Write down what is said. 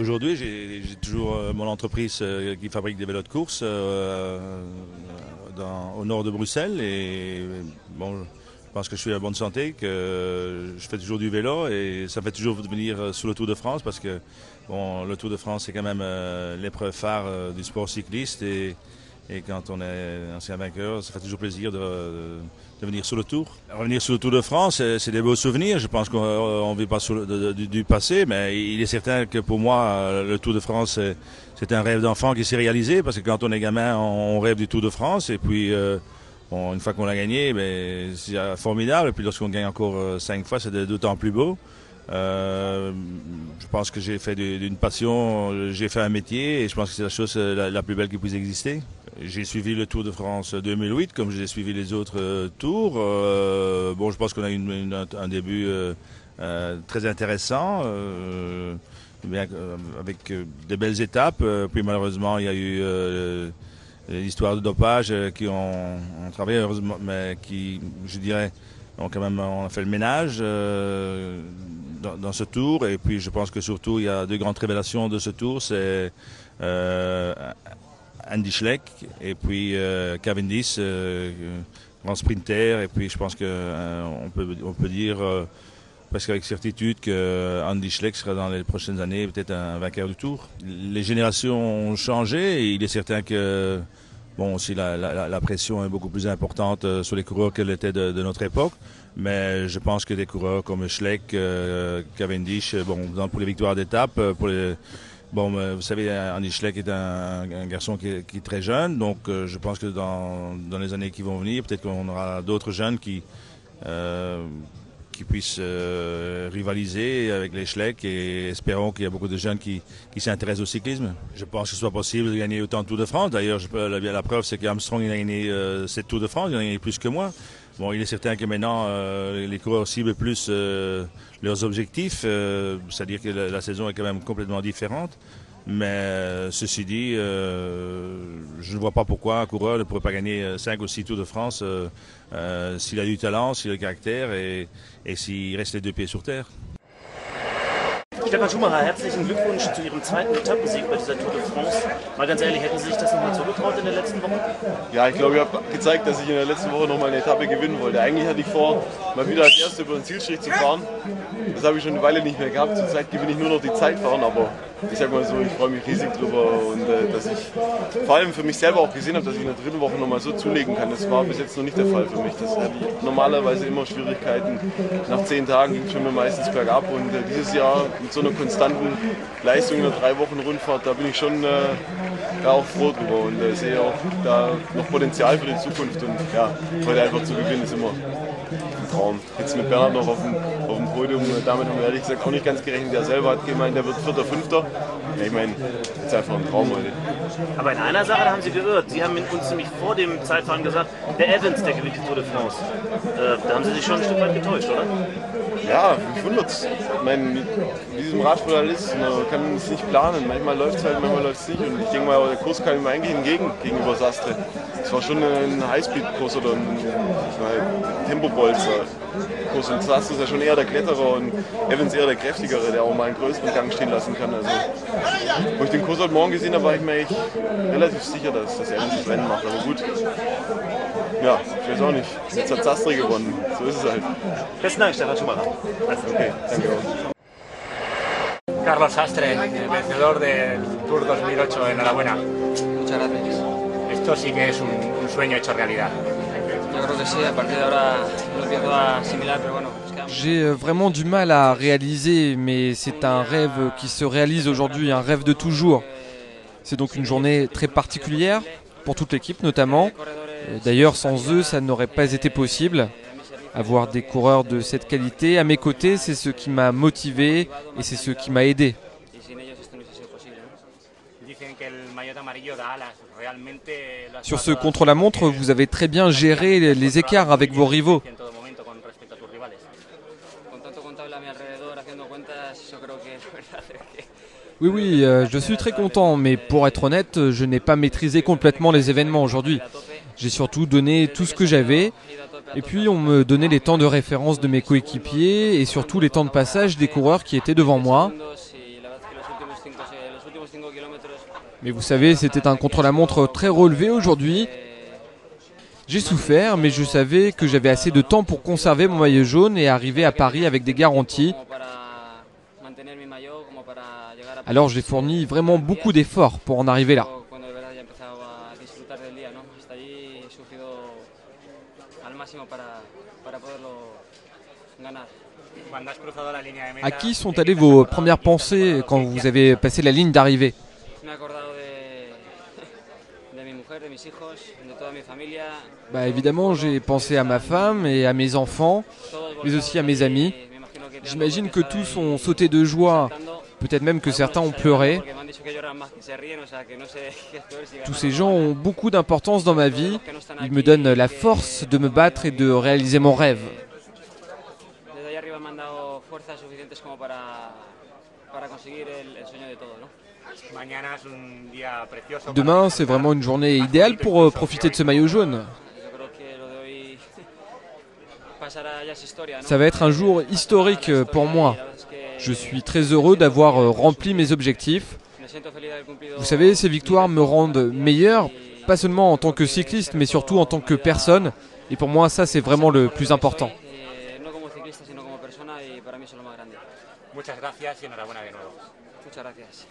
aujourd'hui, j'ai toujours mon entreprise qui fabrique des vélos de course au nord de Bruxelles. Et bon, je pense que je suis en bonne santé, que je fais toujours du vélo et ça me fait toujours venir sur le Tour de France parce que bon, le Tour de France c'est quand même l'épreuve phare du sport cycliste et quand on est ancien vainqueur, ça fait toujours plaisir de venir sur le Tour. Revenir sur le Tour de France, c'est des beaux souvenirs. Je pense qu'on ne vit pas du passé, mais il est certain que pour moi, le Tour de France, c'est un rêve d'enfant qui s'est réalisé parce que quand on est gamin, on rêve du Tour de France et puis bon, une fois qu'on l'a gagné, c'est formidable. Et puis lorsqu'on gagne encore 5 fois, c'est d'autant plus beau. Je pense que j'ai fait d'une passion, j'ai fait un métier et je pense que c'est la chose la plus belle qui puisse exister. J'ai suivi le Tour de France 2008 comme j'ai suivi les autres tours. Bon, je pense qu'on a eu un début très intéressant, avec des belles étapes. Puis malheureusement, il y a eu l'histoire de dopage qui ont travaillé heureusement, mais qui, je dirais, ont quand même on a fait le ménage dans ce tour. Et puis je pense que surtout il y a deux grandes révélations de ce tour, c'est Andy Schleck et puis Cavendish, grand sprinter. Et puis je pense que on peut dire presque avec certitude que Andy Schleck sera dans les prochaines années peut-être un vainqueur du Tour. Les générations ont changé et il est certain que bon, aussi la pression est beaucoup plus importante sur les coureurs qu'elle était de notre époque. Mais je pense que des coureurs comme Schleck, Cavendish, bon, pour les victoires d'étape, bon, vous savez, Andy Schleck est un garçon qui est très jeune, donc je pense que dans les années qui vont venir, peut-être qu'on aura d'autres jeunes qui puissent rivaliser avec les Schleck et espérons qu'il y a beaucoup de jeunes qui s'intéressent au cyclisme. Je pense que ce soit possible de gagner autant de Tours de France. D'ailleurs, la preuve, c'est qu'Armstrong il a gagné 7 Tours de France, il en a gagné plus que moi. Bon, il est certain que maintenant, les coureurs ciblent plus leurs objectifs, c'est-à-dire que la saison est quand même complètement différente. Mais ceci dit, je ne vois pas pourquoi un coureur ne pourrait pas gagner 5 ou 6 Tours de France s'il a du talent, s'il a le caractère et s'il reste les deux pieds sur terre. Stefan Schumacher, herzlichen Glückwunsch zu Ihrem zweiten Etappensieg bei dieser Tour de France. Mal ganz ehrlich, hätten Sie sich das nochmal zugetraut in der letzten Woche? Ja, ich glaube, ich habe gezeigt, dass ich in der letzten Woche nochmal eine Etappe gewinnen wollte. Eigentlich hatte ich vor, mal wieder als Erster über den Zielstrich zu fahren. Das habe ich schon eine Weile nicht mehr gehabt. Zurzeit gewinne ich nur noch die Zeit fahren, aber ich sag mal so, ich freue mich riesig drüber und dass ich vor allem für mich selber auch gesehen habe, dass ich in der dritten Woche nochmal so zulegen kann. Das war bis jetzt noch nicht der Fall für mich. Das hatte ich normalerweise immer Schwierigkeiten. Nach 10 Tagen ging es schon meistens bergab und dieses Jahr mit so einer konstanten Leistung in einer 3 Wochen Rundfahrt, da bin ich schon auch froh drüber und sehe auch da noch Potenzial für die Zukunft und ja, heute einfach zu gewinnen ist immer ein Traum. Jetzt mit Bernhard noch auf dem Podium, damit haben wir ehrlich gesagt auch nicht ganz gerechnet. Der selber hat gemeint, der wird 4., 5. Ja, ich meine, das ist einfach ein Traum heute. Aber in einer Sache haben Sie geirrt. Sie haben uns nämlich vor dem Zeitfahren gesagt, der Evans, der gewinnt die Tour de France. Da haben Sie sich schon ein Stück weit getäuscht, oder? Ja, mich wundert's. Ich meine, wie diesem Radsport alles ist, man kann es nicht planen. Manchmal läuft es halt, manchmal läuft es nicht. Und ich denke mal, der Kurs kam ihm eigentlich gegenüber Sastre. Es war schon ein Highspeed-Kurs oder ein Tempobolzer-Kurs. Und Sastre ist ja schon eher der Kletterer und Evans eher der Kräftigere, der auch mal einen größeren Gang stehen lassen kann. Also, wo ich den Kurs heute Morgen gesehen habe, war ich mir eigentlich relativ sicher, dass Evans das Rennen macht. Aber gut, ja, ich weiß auch nicht. Jetzt hat Sastre gewonnen. So ist es halt. Besten Dank, Stefan Schumacher. Okay, danke auch. Carlos Sastre, vencedor del Tour 2008, enhorabuena. Muchas gracias. Esto sí que es un sueño hecho realidad. Yo creo que sí, a partir de ahora lo empiezo a asimilar, pero bueno. J'ai vraiment du mal à réaliser, mais c'est un rêve qui se réalise aujourd'hui, un rêve de toujours. C'est donc une journée très particulière pour toute l'équipe notamment. D'ailleurs, sans eux, ça n'aurait pas été possible. Avoir des coureurs de cette qualité à mes côtés, c'est ce qui m'a motivé et c'est ce qui m'a aidé. Sur ce contre-la-montre, vous avez très bien géré les écarts avec vos rivaux. Oui, je suis très content, mais pour être honnête, je n'ai pas maîtrisé complètement les événements aujourd'hui. J'ai surtout donné tout ce que j'avais, et puis on me donnait les temps de référence de mes coéquipiers, et surtout les temps de passage des coureurs qui étaient devant moi. Mais vous savez, c'était un contre-la-montre très relevé aujourd'hui. J'ai souffert, mais je savais que j'avais assez de temps pour conserver mon maillot jaune et arriver à Paris avec des garanties. Alors j'ai fourni vraiment beaucoup d'efforts pour en arriver là. À qui sont allées vos premières pensées quand vous avez passé la ligne d'arrivée? Évidemment, j'ai pensé à ma femme et à mes enfants, mais aussi à mes amis. J'imagine que tous ont sauté de joie, peut-être même que certains ont pleuré. Tous ces gens ont beaucoup d'importance dans ma vie. Ils me donnent la force de me battre et de réaliser mon rêve. Demain, c'est vraiment une journée idéale pour profiter de ce maillot jaune. Ça va être un jour historique pour moi. Je suis très heureux d'avoir rempli mes objectifs. Vous savez, ces victoires me rendent meilleur, pas seulement en tant que cycliste, mais surtout en tant que personne. Et pour moi, ça, c'est vraiment le plus important. Muchas gracias y enhorabuena de nuevo. Muchas gracias.